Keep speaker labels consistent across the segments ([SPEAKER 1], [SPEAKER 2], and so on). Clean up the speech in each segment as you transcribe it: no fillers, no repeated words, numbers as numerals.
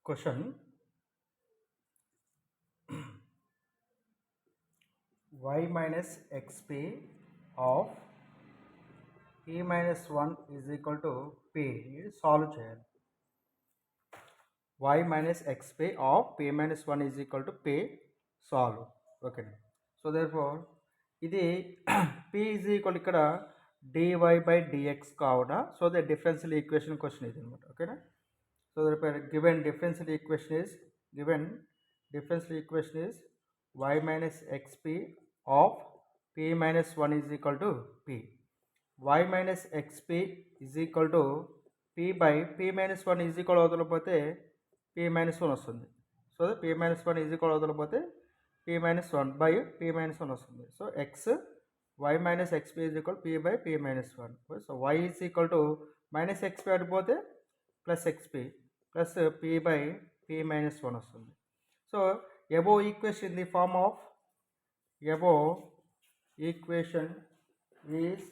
[SPEAKER 1] Question: y minus xp of p minus 1 is equal to p. ఇది solve చేయాలి. y minus xp of p minus 1 is equal to p. Solve. ఓకేనా. So therefore ఇది p is equal ఇక్కడ dy by dx కావున so the differential equation question ఇది అనమాట. ఓకేనా. So therefore given differential equation is y minus xp of p minus 1 is equal to p. y minus xp is equal to p by p minus 1 is equal అవతలపోతే p minus 1 వస్తుంది. So p minus 1 is equal అవతలపోతే p minus 1 by p minus 1 వస్తుంది. So x y minus xp is equal p by p minus 1. So y is equal to minus xp అడిపోతే plus xp plus p by p minus 1 వస్తుంది. So above equation in the form of above equation is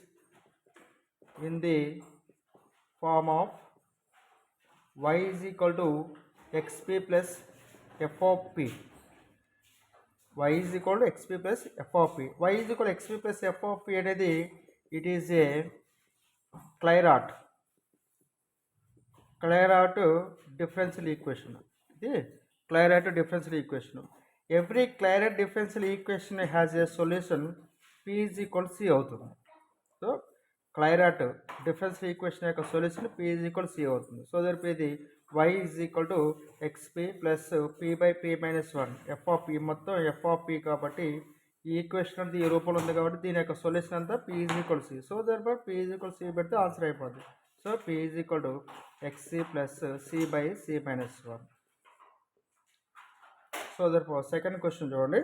[SPEAKER 1] in the form of y is equal to xp plus f of p. y is equal to xp plus f of p. y is equal to xp plus f of p అనేది it is a Clairaut differential equation. ఇది Clairaut differential equation. Every Clairaut differential equation has a solution p is equal to c అవుతుంది. So Clairaut differential equation యొక్క solution p is equal to c అవుతుంది. So దర్పు ఇది y is equal to xp plus p by p minus 1 f of p మొత్తం f of p కాబట్టి ఈ equation అంతా ఈ రూపంలో ఉంది కాబట్టి దీని యొక్క సొల్యూషన్ అంతా p is equal to c. So దర్పు p is equal to c పెడితే ఆన్సర్ అయిపోతుంది. So p is equal to xc plus c by c minus 1. So దర్పు సెకండ్ క్వశ్చన్ చూడండి.